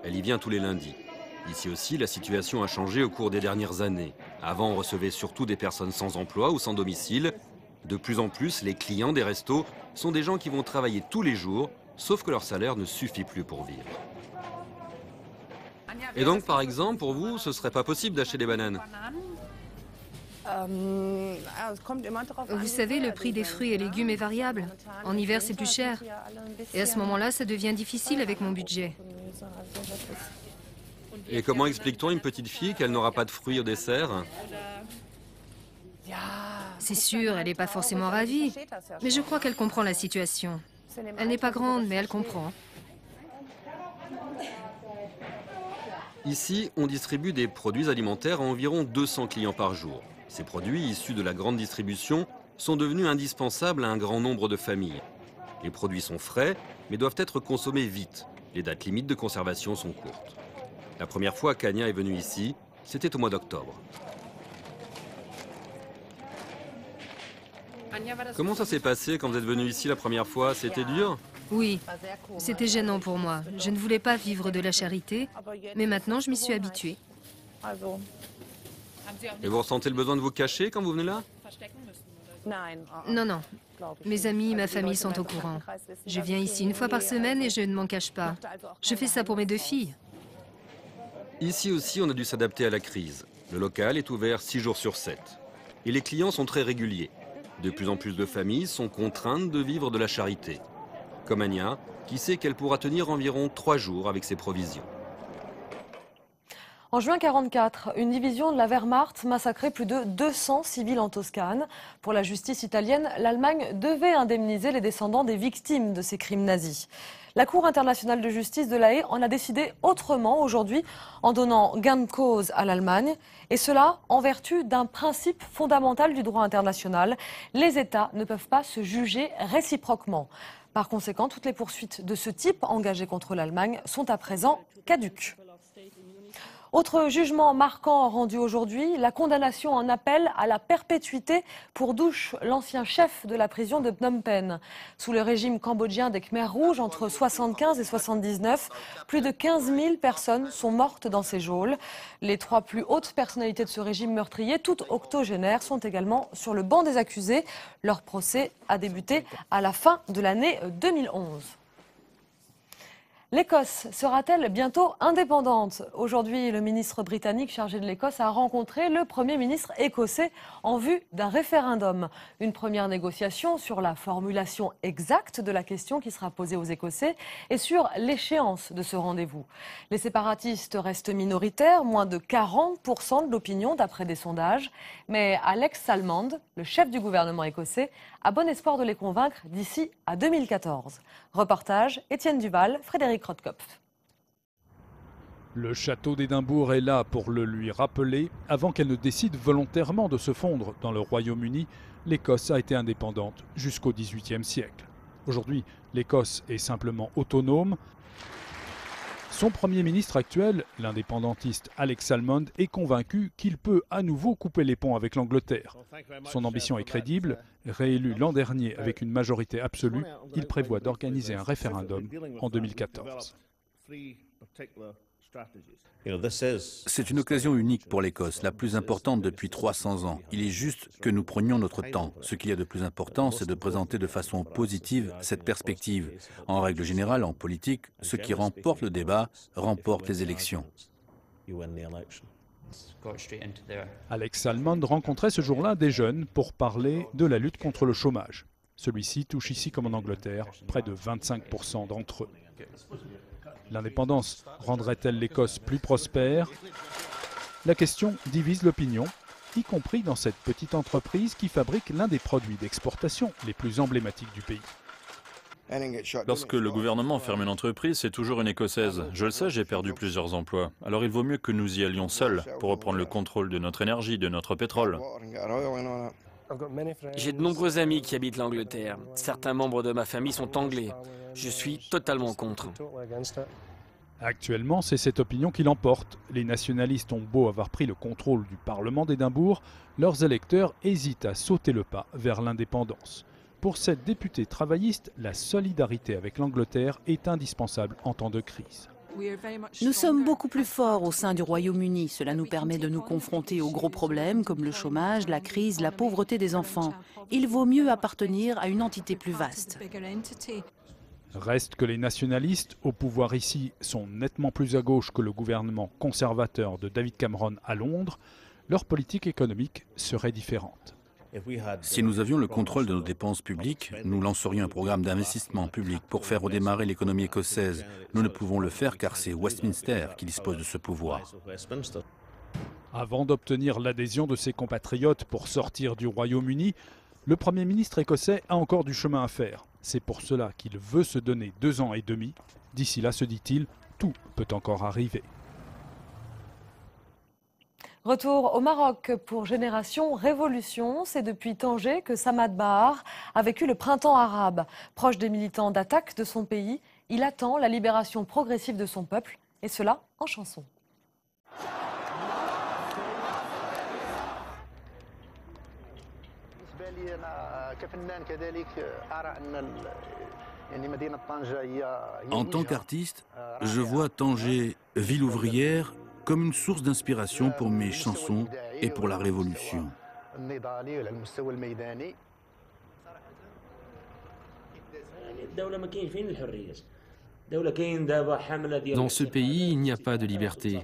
Elle y vient tous les lundis. Ici aussi, la situation a changé au cours des dernières années. Avant, on recevait surtout des personnes sans emploi ou sans domicile. De plus en plus, les clients des restos sont des gens qui vont travailler tous les jours, sauf que leur salaire ne suffit plus pour vivre. Et donc, par exemple, pour vous, ce serait pas possible d'acheter des bananes? Vous savez, le prix des fruits et légumes est variable. En hiver, c'est plus cher. Et à ce moment-là, ça devient difficile avec mon budget. Et comment explique-t-on à une petite fille qu'elle n'aura pas de fruits au dessert? C'est sûr, elle n'est pas forcément ravie. Mais je crois qu'elle comprend la situation. Elle n'est pas grande, mais elle comprend. Ici, on distribue des produits alimentaires à environ 200 clients par jour. Ces produits, issus de la grande distribution, sont devenus indispensables à un grand nombre de familles. Les produits sont frais, mais doivent être consommés vite. Les dates limites de conservation sont courtes. La première fois qu'Ania est venue ici, c'était au mois d'octobre. Comment ça s'est passé quand vous êtes venue ici la première fois? C'était dur? Oui, c'était gênant pour moi. Je ne voulais pas vivre de la charité, mais maintenant je m'y suis habituée. Et vous ressentez le besoin de vous cacher quand vous venez là? Non, non. Mes amis, ma famille sont au courant. Je viens ici une fois par semaine et je ne m'en cache pas. Je fais ça pour mes 2 filles. Ici aussi, on a dû s'adapter à la crise. Le local est ouvert 6 jours sur 7. Et les clients sont très réguliers. De plus en plus de familles sont contraintes de vivre de la charité. Comme Ania, qui sait qu'elle pourra tenir environ 3 jours avec ses provisions. En juin 1944, une division de la Wehrmacht massacrait plus de 200 civils en Toscane. Pour la justice italienne, l'Allemagne devait indemniser les descendants des victimes de ces crimes nazis. La Cour internationale de justice de La Haye en a décidé autrement aujourd'hui en donnant gain de cause à l'Allemagne. Et cela en vertu d'un principe fondamental du droit international. Les États ne peuvent pas se juger réciproquement. Par conséquent, toutes les poursuites de ce type engagées contre l'Allemagne sont à présent caduques. Autre jugement marquant rendu aujourd'hui, la condamnation en appel à la perpétuité pour Douche, l'ancien chef de la prison de Phnom Penh. Sous le régime cambodgien des Khmers rouges, entre 1975 et 1979, plus de 15 000 personnes sont mortes dans ces geôles. Les 3 plus hautes personnalités de ce régime meurtrier, toutes octogénaires, sont également sur le banc des accusés. Leur procès a débuté à la fin de l'année 2011. L'Écosse sera-t-elle bientôt indépendante? Aujourd'hui, le ministre britannique chargé de l'Écosse a rencontré le Premier ministre écossais en vue d'un référendum. Une première négociation sur la formulation exacte de la question qui sera posée aux Écossais et sur l'échéance de ce rendez-vous. Les séparatistes restent minoritaires, moins de 40% de l'opinion d'après des sondages. Mais Alex Salmond, le chef du gouvernement écossais, a bon espoir de les convaincre d'ici à 2014. Reportage, Étienne Duval, Frédéric Rothkopf. Le château d'Édimbourg est là pour le lui rappeler. Avant qu'elle ne décide volontairement de se fondre dans le Royaume-Uni, l'Écosse a été indépendante jusqu'au XVIIIe siècle. Aujourd'hui, l'Écosse est simplement autonome. Son Premier ministre actuel, l'indépendantiste Alex Salmond, est convaincu qu'il peut à nouveau couper les ponts avec l'Angleterre. Son ambition est crédible. Réélu l'an dernier avec une majorité absolue, il prévoit d'organiser un référendum en 2014. C'est une occasion unique pour l'Écosse, la plus importante depuis 300 ans. Il est juste que nous prenions notre temps. Ce qu'il y a de plus important, c'est de présenter de façon positive cette perspective. En règle générale, en politique, ce qui remporte le débat remporte les élections. Alex Salmond rencontrait ce jour-là des jeunes pour parler de la lutte contre le chômage. Celui-ci touche ici comme en Angleterre près de 25% d'entre eux. L'indépendance rendrait-elle l'Écosse plus prospère? La question divise l'opinion, y compris dans cette petite entreprise qui fabrique l'un des produits d'exportation les plus emblématiques du pays. Lorsque le gouvernement ferme une entreprise, c'est toujours une Écossaise. Je le sais, j'ai perdu plusieurs emplois. Alors il vaut mieux que nous y allions seuls pour reprendre le contrôle de notre énergie, de notre pétrole. J'ai de nombreux amis qui habitent l'Angleterre. Certains membres de ma famille sont anglais. Je suis totalement contre. Actuellement, c'est cette opinion qui l'emporte. Les nationalistes ont beau avoir pris le contrôle du Parlement d'Édimbourg, leurs électeurs hésitent à sauter le pas vers l'indépendance. Pour cette députée travailliste, la solidarité avec l'Angleterre est indispensable en temps de crise. Nous sommes beaucoup plus forts au sein du Royaume-Uni. Cela nous permet de nous confronter aux gros problèmes comme le chômage, la crise, la pauvreté des enfants. Il vaut mieux appartenir à une entité plus vaste. Reste que les nationalistes au pouvoir ici sont nettement plus à gauche que le gouvernement conservateur de David Cameron à Londres. Leur politique économique serait différente. Si nous avions le contrôle de nos dépenses publiques, nous lancerions un programme d'investissement public pour faire redémarrer l'économie écossaise. Nous ne pouvons le faire car c'est Westminster qui dispose de ce pouvoir. Avant d'obtenir l'adhésion de ses compatriotes pour sortir du Royaume-Uni, le Premier ministre écossais a encore du chemin à faire. C'est pour cela qu'il veut se donner 2 ans et demi. D'ici là, se dit-il, tout peut encore arriver. Retour au Maroc pour Génération Révolution. C'est depuis Tanger que Samad Bahar a vécu le printemps arabe. Proche des militants d'attaque de son pays, il attend la libération progressive de son peuple, et cela en chanson. En tant qu'artiste, je vois Tanger, ville ouvrière, comme une source d'inspiration pour mes chansons et pour la révolution. Dans ce pays, il n'y a pas de liberté.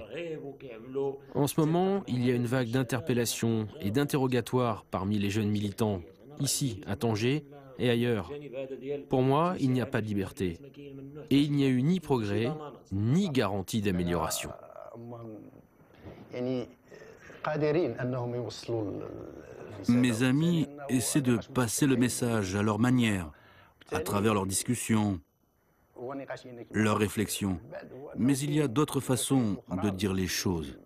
En ce moment, il y a une vague d'interpellations et d'interrogatoires parmi les jeunes militants, ici, à Tanger et ailleurs. Pour moi, il n'y a pas de liberté. Et il n'y a eu ni progrès, ni garantie d'amélioration. Mes amis essaient de passer le message à leur manière, à travers leurs discussions, leurs réflexions. Mais il y a d'autres façons de dire les choses.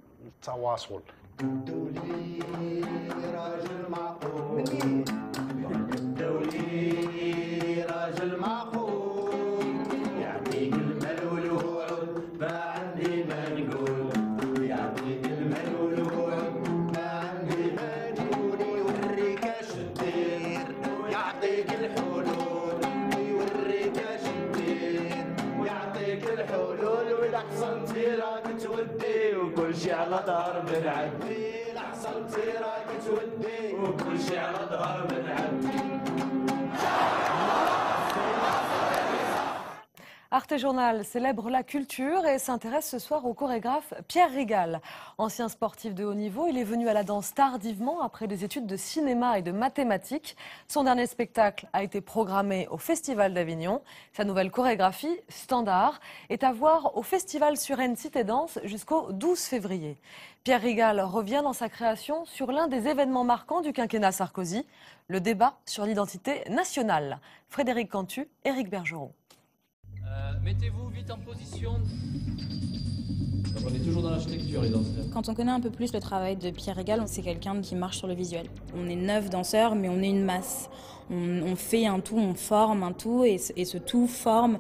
Arte Journal célèbre la culture et s'intéresse ce soir au chorégraphe Pierre Rigal. Ancien sportif de haut niveau, il est venu à la danse tardivement après des études de cinéma et de mathématiques. Son dernier spectacle a été programmé au Festival d'Avignon. Sa nouvelle chorégraphie, Standard, est à voir au Festival Suresnes Cité Danse jusqu'au 12 février. Pierre Rigal revient dans sa création sur l'un des événements marquants du quinquennat Sarkozy, le débat sur l'identité nationale. Frédéric Cantu, Éric Bergeron. Mettez-vous vite en position. Donc on est toujours dans l'architecture, les danseurs. Quand on connaît un peu plus le travail de Pierre Rigal, c'est quelqu'un qui marche sur le visuel. On est 9 danseurs, mais on est une masse. On fait un tout, on forme un tout, et ce tout forme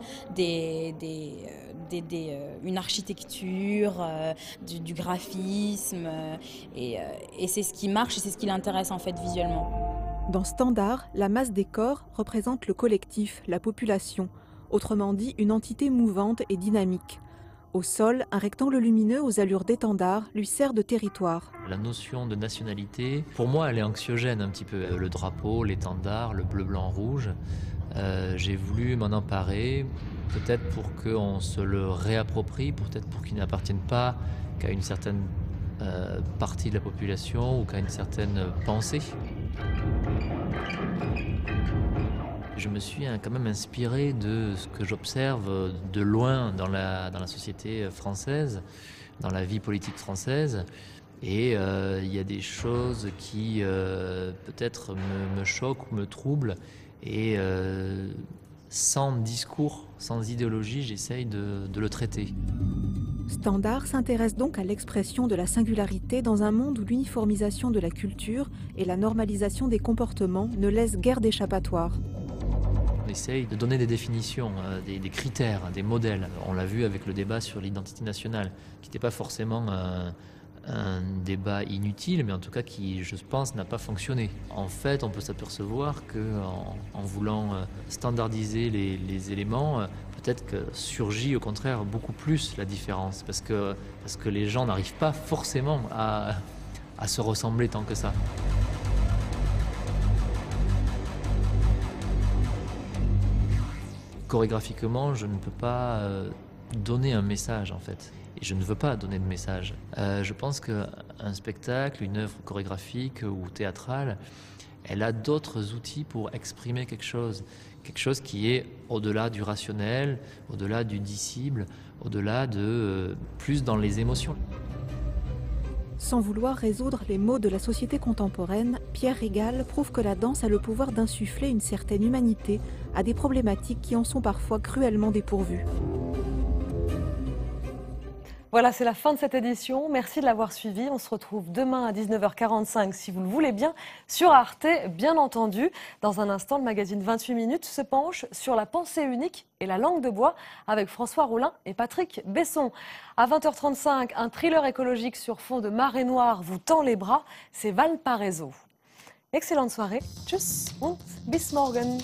une architecture, du graphisme, et c'est ce qui marche et c'est ce qui l'intéresse en fait visuellement. Dans Standard, la masse des corps représente le collectif, la population. Autrement dit, une entité mouvante et dynamique. Au sol, un rectangle lumineux aux allures d'étendard lui sert de territoire. La notion de nationalité, pour moi, elle est anxiogène un petit peu. Le drapeau, l'étendard, le bleu, blanc, rouge. J'ai voulu m'en emparer, peut-être pour qu'on se le réapproprie, peut-être pour qu'il n'appartienne pas qu'à une certaine partie de la population ou qu'à une certaine pensée. Je me suis quand même inspiré de ce que j'observe de loin dans la société française, dans la vie politique française. Et il y a des choses qui peut-être me choquent ou me troublent. Et sans discours, sans idéologie, j'essaye de le traiter. Standard s'intéresse donc à l'expression de la singularité dans un monde où l'uniformisation de la culture et la normalisation des comportements ne laissent guère d'échappatoire. On essaye de donner des définitions, des critères, des modèles. On l'a vu avec le débat sur l'identité nationale, qui n'était pas forcément un débat inutile, mais en tout cas qui, je pense, n'a pas fonctionné. En fait, on peut s'apercevoir qu'en voulant standardiser les éléments, peut-être que surgit au contraire beaucoup plus la différence, parce que les gens n'arrivent pas forcément à se ressembler tant que ça. Chorégraphiquement, je ne peux pas donner un message en fait. Et je ne veux pas donner de message. Je pense qu'un spectacle, une œuvre chorégraphique ou théâtrale, elle a d'autres outils pour exprimer quelque chose qui est au-delà du rationnel, au-delà du dissible, au-delà de plus dans les émotions. Sans vouloir résoudre les maux de la société contemporaine, Pierre Régal prouve que la danse a le pouvoir d'insuffler une certaine humanité à des problématiques qui en sont parfois cruellement dépourvues. Voilà, c'est la fin de cette édition. Merci de l'avoir suivi. On se retrouve demain à 19h45, si vous le voulez bien, sur Arte, bien entendu. Dans un instant, le magazine 28 minutes se penche sur la pensée unique et la langue de bois avec François Rollin et Patrick Besson. À 20h35, un thriller écologique sur fond de marée noire vous tend les bras. C'est Valparaiso. Excellente soirée. Tchuss und bis morgen.